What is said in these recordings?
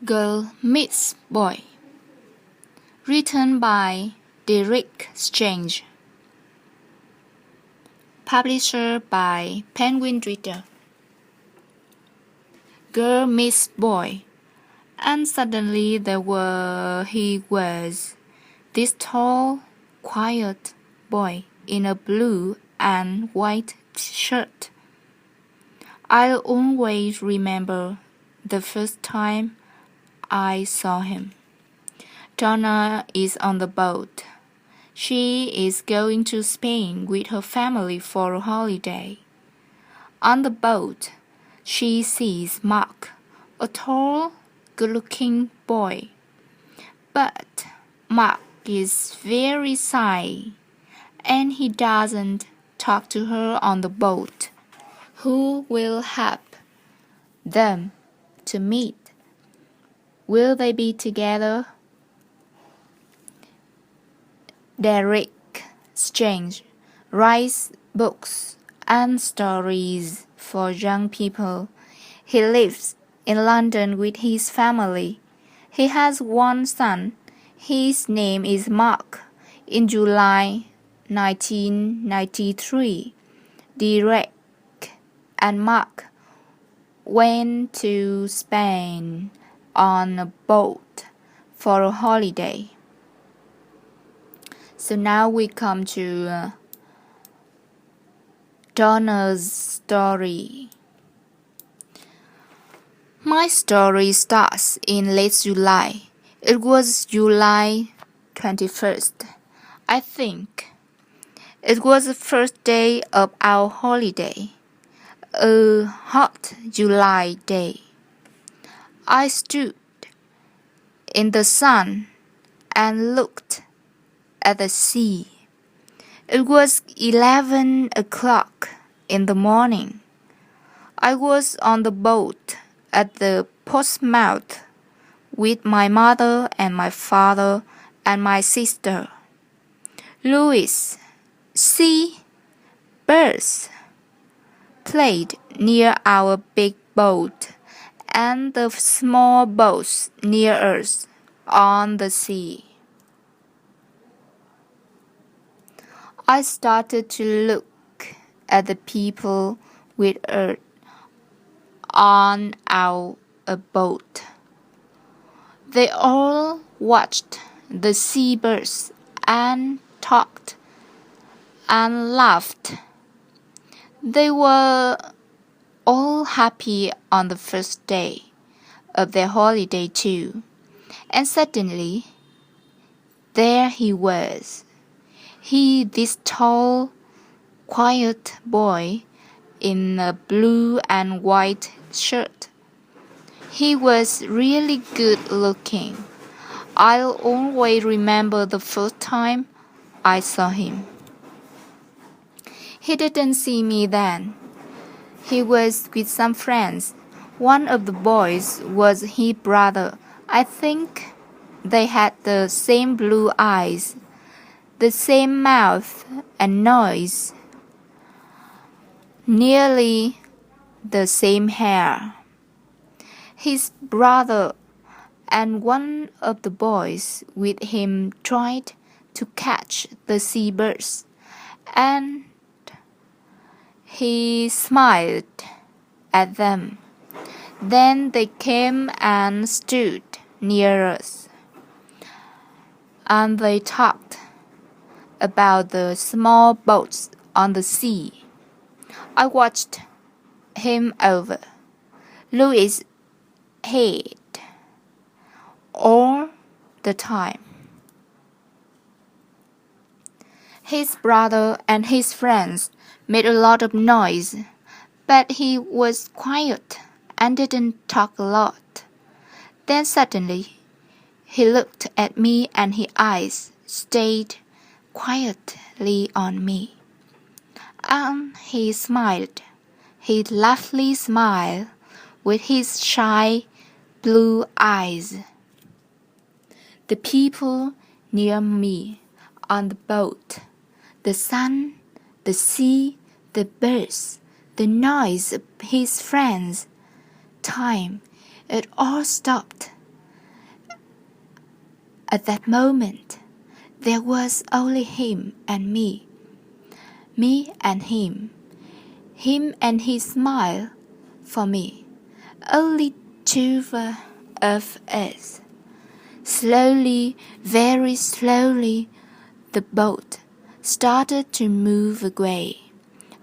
Girl Meets Boy. Written by Derek Strange. Publisher by Penguin Reader. Girl meets boy, and suddenly he was, this tall, quiet boy in a blue and white shirt. I'll always remember the first time I saw him. Donna is on the boat. She is going to Spain with her family for a holiday. On the boat, she sees Mark, a tall, good-looking boy. But Mark is very shy, and he doesn't talk to her on the boat. Who will help them to meet? Will they be together? Derek Strange writes books and stories for young people. He lives in London with his family. He has one son. His name is Mark. In July 1993, Derek and Mark went to Spain on a boat for a holiday. So now we come to Donna's story. My story starts in late July. It was July 21st, I think. It was the first day of our holiday, a hot July day. I stood in the sun and looked at the sea. It was 11 o'clock in the morning. I was on the boat at the Portsmouth with my mother and my father and my sister. Louis, see, birds played near our big boat and the small boats near us on the sea. I started to look at the people with us on our boat. They all watched the seabirds and talked and laughed. They were all happy on the first day of their holiday too. And suddenly, there he was. This tall, quiet boy in a blue and white shirt. He was really good looking. I'll always remember the first time I saw him. He didn't see me then. He was with some friends. One of the boys was his brother. I think they had the same blue eyes, the same mouth and nose, nearly the same hair. His brother and one of the boys with him tried to catch the seabirds, and he smiled at them. Then they came and stood near us, and they talked about the small boats on the sea. I watched him over Louis' head all the time. His brother and his friends made a lot of noise, but he was quiet and didn't talk a lot. Then suddenly, he looked at me and his eyes stayed quietly on me. And he smiled, his lovely smile with his shy blue eyes. The people near me on the boat, the sun, the sea, the birds, the noise of his friends, time, it all stopped At that moment, there was only him and me and him and his smile for me, only two of us. Slowly, very slowly, the boat started to move away,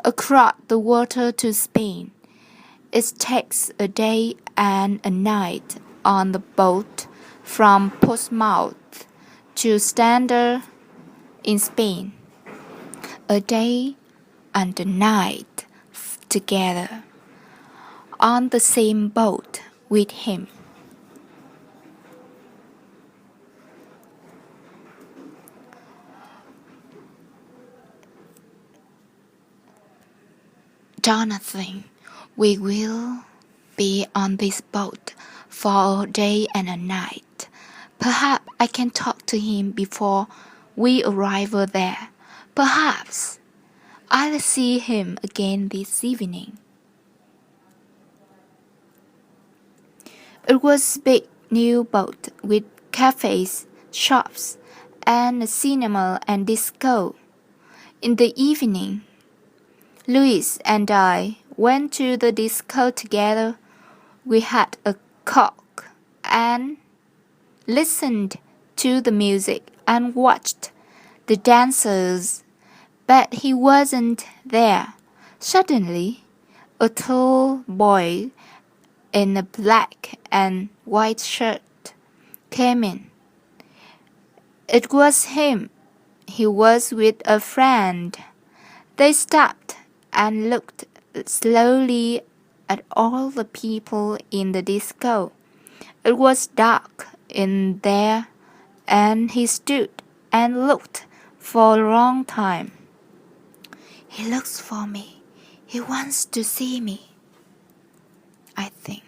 across the water to Spain. It takes a day and a night on the boat from Portsmouth to Standard in Spain. A day and a night together on the same boat with him. Jonathan, we will be on this boat for a day and a night. Perhaps I can talk to him before we arrive there. Perhaps I'll see him again this evening. It was a big new boat with cafes, shops, and a cinema and disco. In the evening, Louis and I went to the disco together. We had a coke and listened to the music and watched the dancers, but he wasn't there. Suddenly, a tall boy in a black and white shirt came in. It was him. He was with a friend. They stopped and looked slowly at all the people in the disco. It was dark in there, and he stood and looked for a long time. He looks for me. He wants to see me, I think.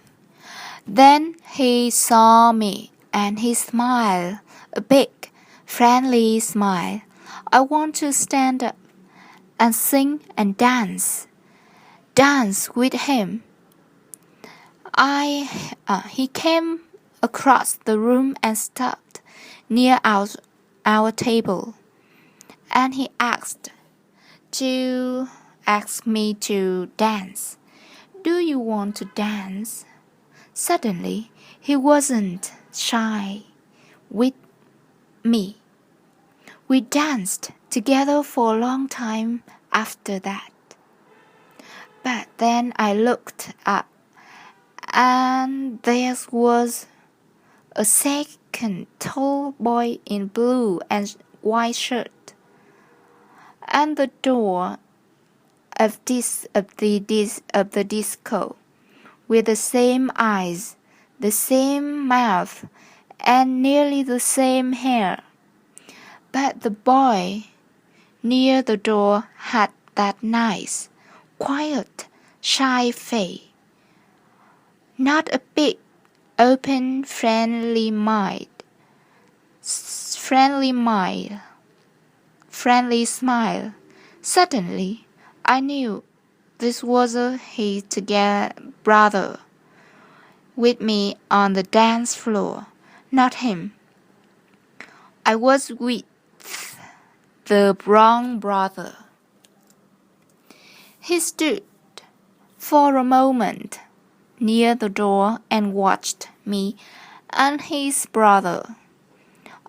Then he saw me and he smiled, a big, friendly smile. I want to stand up and sing and dance with him. He came across the room and stopped near our table, and he asked me to dance. Do you want to dance? Suddenly, he wasn't shy with me. We danced together for a long time after that. But then I looked up, and there was a second tall boy in blue and white shirt, and the door of the disco, with the same eyes, the same mouth, and nearly the same hair. But the boy near the door had that nice, quiet, shy face. Not a big, open, friendly smile. Suddenly, I knew this was his brother with me on the dance floor, not him. I was with the wrong brother. He stood for a moment near the door and watched me and his brother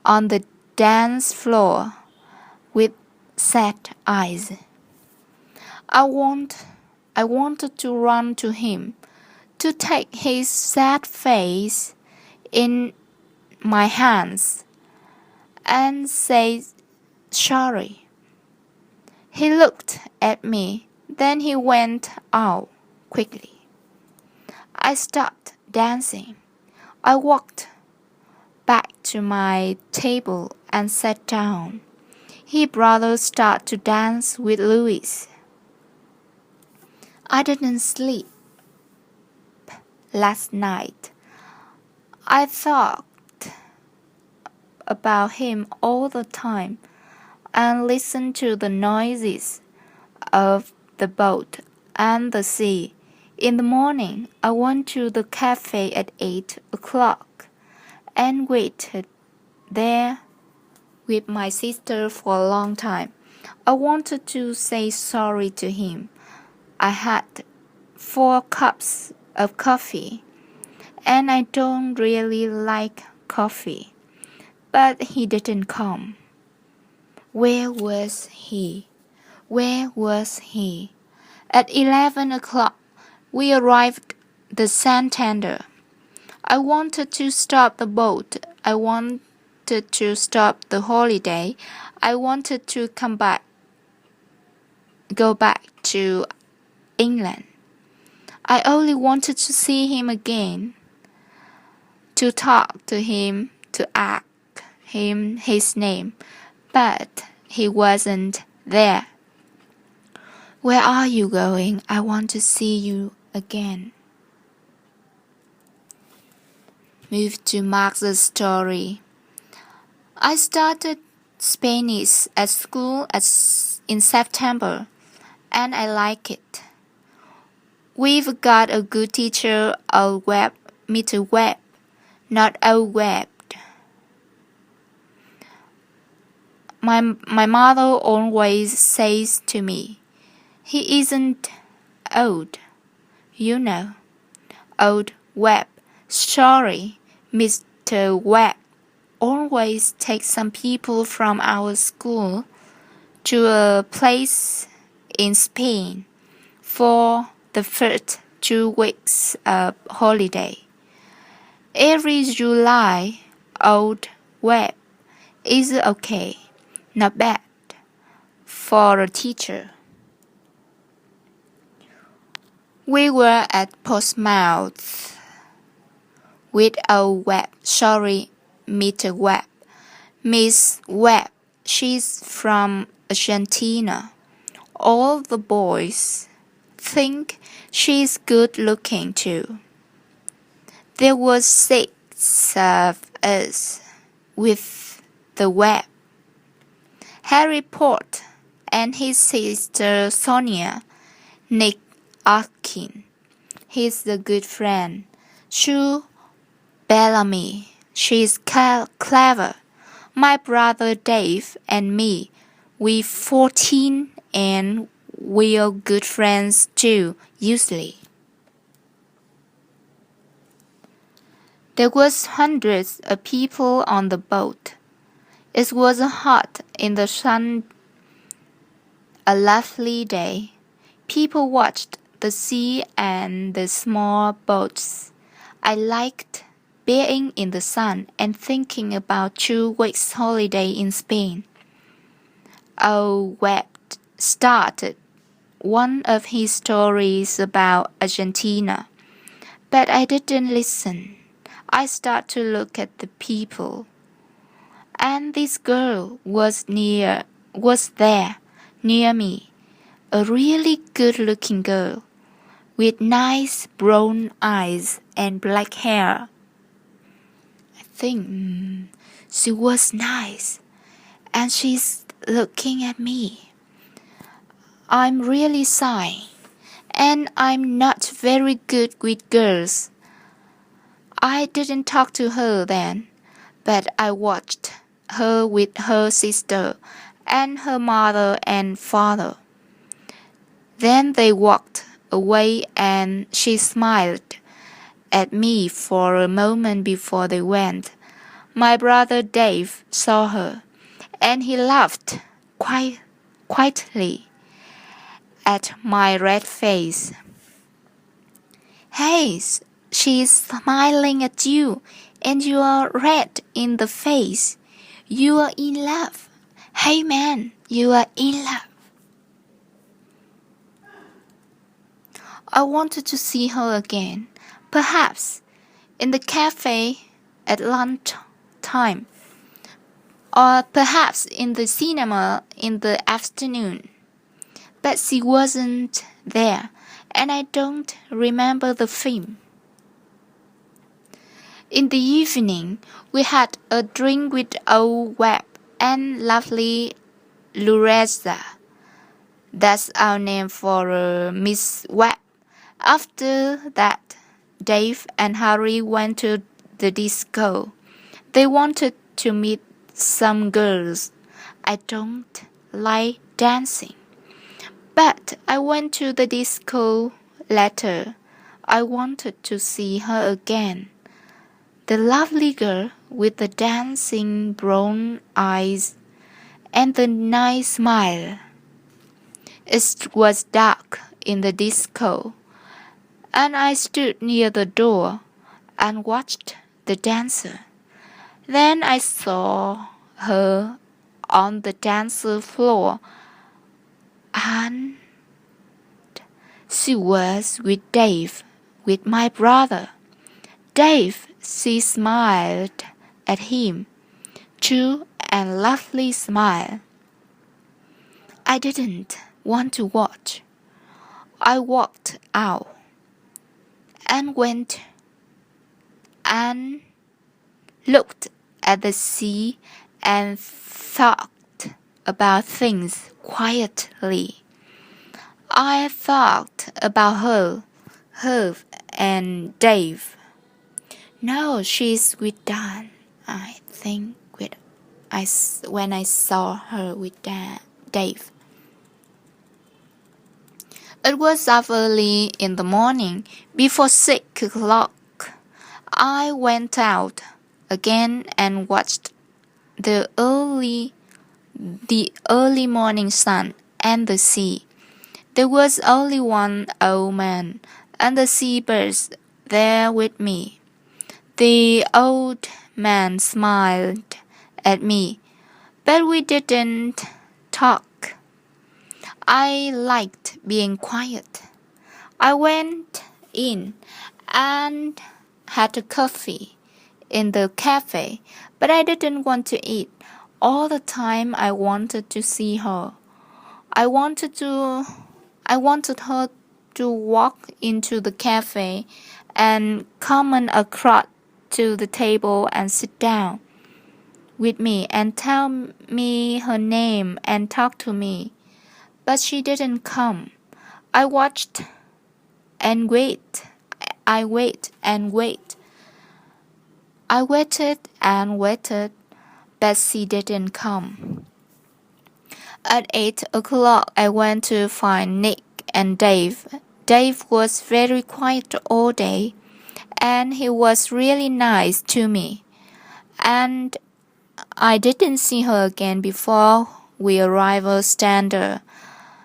on the dance floor with sad eyes. I wanted to run to him, to take his sad face in my hands and say sorry. He looked at me, then he went out quickly. I stopped dancing. I walked back to my table and sat down. His brother started to dance with Louis. I didn't sleep last night. I thought about him all the time and listened to the noises of the boat and the sea. In the morning, I went to the cafe at 8 o'clock and waited there with my sister for a long time. I wanted to say sorry to him. I had 4 cups of coffee, and I don't really like coffee. But he didn't come. Where was he? Where was he? At 11 o'clock, we arrived at the Santander. I wanted to stop the boat. I wanted to stop the holiday. I wanted to go back to England. I only wanted to see him again, to talk to him, to ask him his name, but he wasn't there. Where are you going? I want to see you again. Move to Mark's story. I started Spanish at school in September, and I like it. We've got a good teacher, Mr. Webb, not old Webb. My mother always says to me, he isn't old, you know. Old Webb. Sorry, Mr. Webb always takes some people from our school to a place in Spain for the first 2 weeks of holiday. Every July, old Webb is okay, not bad, for a teacher. We were at Portsmouth with old Webb. Sorry, Mr. Webb. Miss Webb, she's from Argentina. All the boys think she's good looking too. There were 6 of us with the Webb. Harry Potter and his sister Sonia, Nick Atkin, he's a good friend. Sue Bellamy, she's clever. My brother Dave and me, we're 14 and we're good friends too, usually. There was hundreds of people on the boat. It was hot in the sun, a lovely day. People watched the sea and the small boats. I liked being in the sun and thinking about 2 weeks holiday in Spain. Webb started one of his stories about Argentina, but I didn't listen. I started to look at the people, and this girl was there near me, a really good-looking girl with nice brown eyes and black hair. I think she was nice, and she's looking at me. I'm really shy, and I'm not very good with girls. I didn't talk to her then, but I watched her with her sister and her mother and father. Then they walked away and she smiled at me for a moment before they went. My brother Dave saw her, and he laughed quietly at my red face. Hey, she's smiling at you, and you are red in the face. You are in love. Hey man, you are in love. I wanted to see her again, perhaps in the cafe at lunch time, or perhaps in the cinema in the afternoon. But she wasn't there, and I don't remember the film. In the evening, we had a drink with old Webb and lovely Lureza. That's our name for Miss Webb. After that, Dave and Harry went to the disco. They wanted to meet some girls. I don't like dancing. But I went to the disco later. I wanted to see her again. The lovely girl with the dancing brown eyes and the nice smile. It was dark in the disco, and I stood near the door and watched the dancer. Then I saw her on the dance floor, and she was with Dave, with my brother. Dave, she smiled at him, true and lovely smile. I didn't want to watch. I walked out and went and looked at the sea and thought about things quietly. I thought about her and Dave. No, she's with Dan. I think when I saw her with Dave. It was early in the morning, before 6 o'clock. I went out again and watched the early morning sun and the sea. There was only one old man and the seabirds there with me. The old man smiled at me, but we didn't talk. I liked being quiet. I went in and had a coffee in the cafe, but I didn't want to eat. All the time I wanted to see her. I wanted her to walk into the cafe and come across to the table and sit down with me and tell me her name and talk to me. But she didn't come. I watched and wait. I wait and wait. I waited and waited, but she didn't come. At 8 o'clock, I went to find Nick and Dave. Dave was very quiet all day, and he was really nice to me. And I didn't see her again before we arrived at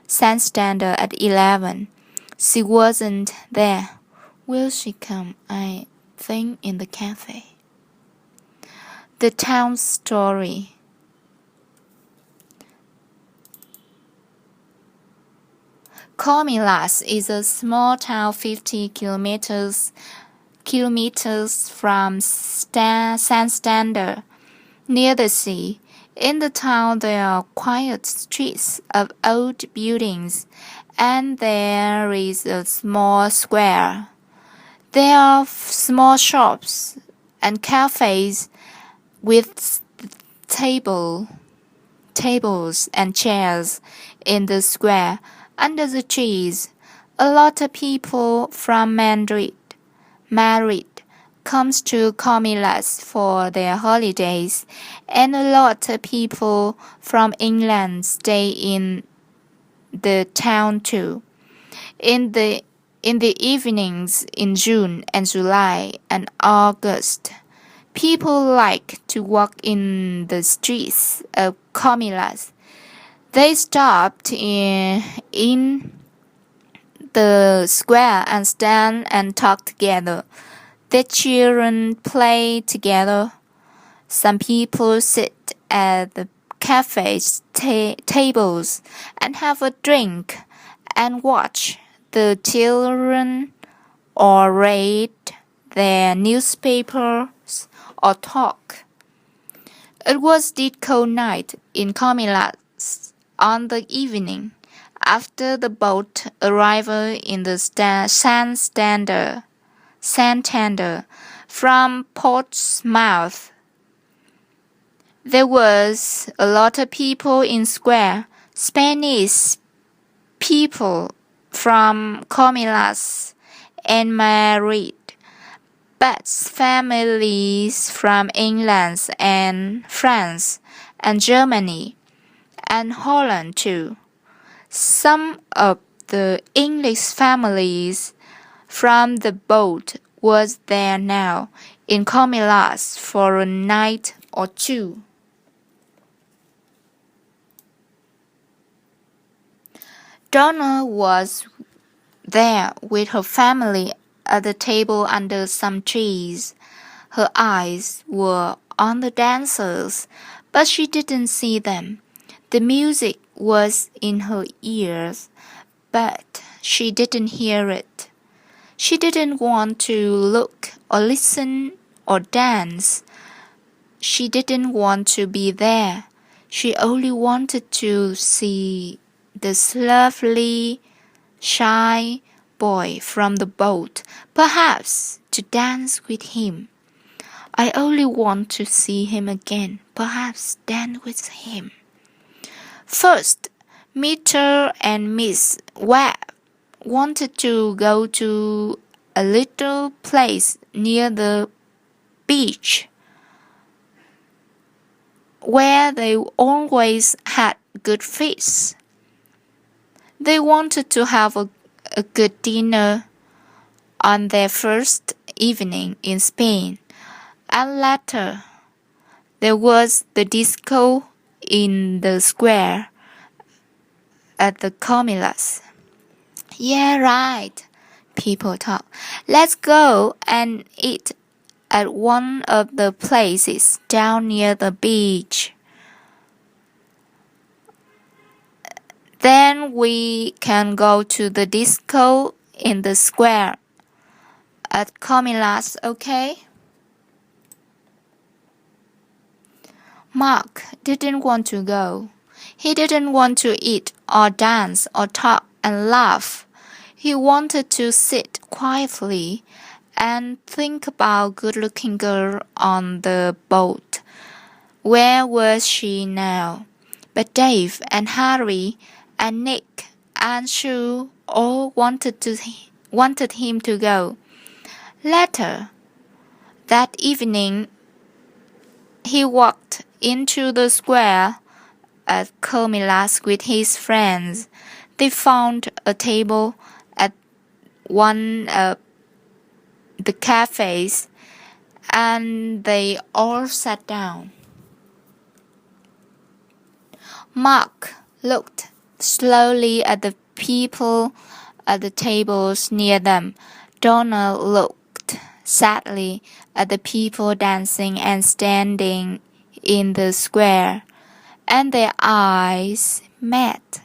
Sandstander at 11. She wasn't there. Will she come? I think in the cafe. The town story. Comillas is a small town 50 kilometers from Sandstander, near the sea. In the town there are quiet streets of old buildings, and there is a small square. There are small shops and cafes with tables and chairs in the square. Under the trees, a lot of people from Madrid comes to Comillas for their holidays, and a lot of people from England stay in the town too. In the evenings in June and July and August, people like to walk in the streets of Comillas. They stopped in the square and stand and talk together. The children play together. Some people sit at the cafe's tables and have a drink and watch the children or read their newspapers or talk. It was dead cold night in Comillas on the evening after the boat arrival in the Santander from Portsmouth. There was a lot of people in square, Spanish people from Comillas and Madrid, but families from England and France and Germany and Holland too. Some of the English families from the boat was there now in Comillas for a night or two. Donna was there with her family at the table under some trees. Her eyes were on the dancers, but she didn't see them. The music was in her ears, but she didn't hear it. She didn't want to look or listen or dance. She didn't want to be there. She only wanted to see this lovely, shy boy from the boat, perhaps to dance with him. I only want to see him again, perhaps dance with him. First, Mr. and Miss Webb wanted to go to a little place near the beach where they always had good fish. They wanted to have a good dinner on their first evening in Spain, and later there was the disco in the square at the Comillas. Yeah, right, people talk. Let's go and eat at one of the places down near the beach. Then we can go to the disco in the square at Comillas, okay? Mark didn't want to go. He didn't want to eat or dance or talk and laugh. He wanted to sit quietly and think about good-looking girl on the boat. Where was she now? But Dave and Harry and Nick and Sue all wanted him to go. Later that evening, he walked into the square at Comillas with his friends. They found a table at one of the cafes, and they all sat down. Mark looked slowly at the people at the tables near them. Donna looked sadly at the people dancing and standing in the square, and their eyes met.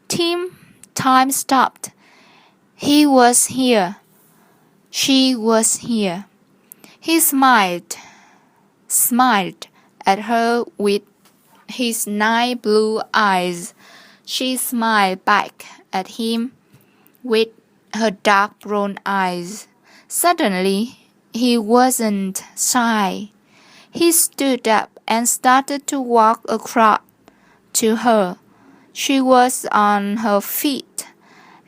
Time stopped. He was here. She was here. He smiled at her with his nice blue eyes. She smiled back at him with her dark brown eyes. Suddenly, he wasn't shy. He stood up and started to walk across to her. She was on her feet.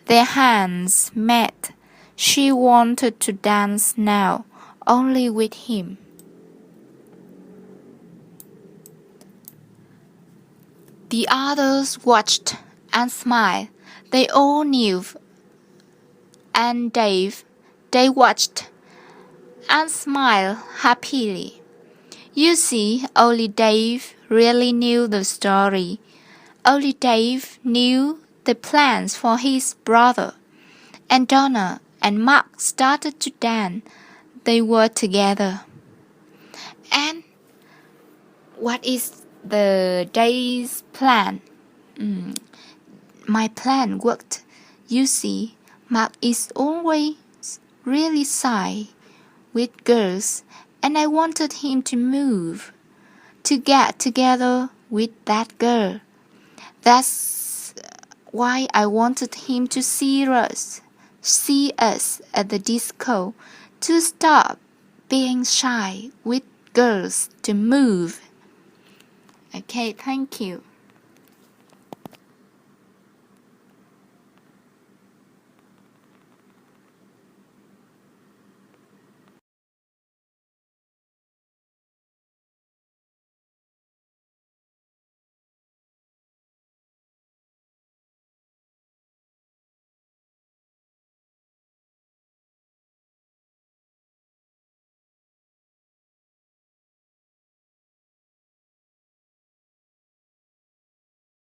Their hands met. She wanted to dance now, only with him. The others watched and smiled. They all knew. And they watched and smiled happily. You see, only Dave really knew the story. Only Dave knew the plans for his brother. And Donna and Mark started to dance. They were together. And what is the day's plan? My plan worked. You see, Mark is always really shy with girls, and I wanted him to move, to get together with that girl. That's why I wanted him to see us at the disco, to stop being shy with girls, to move. Okay, thank you.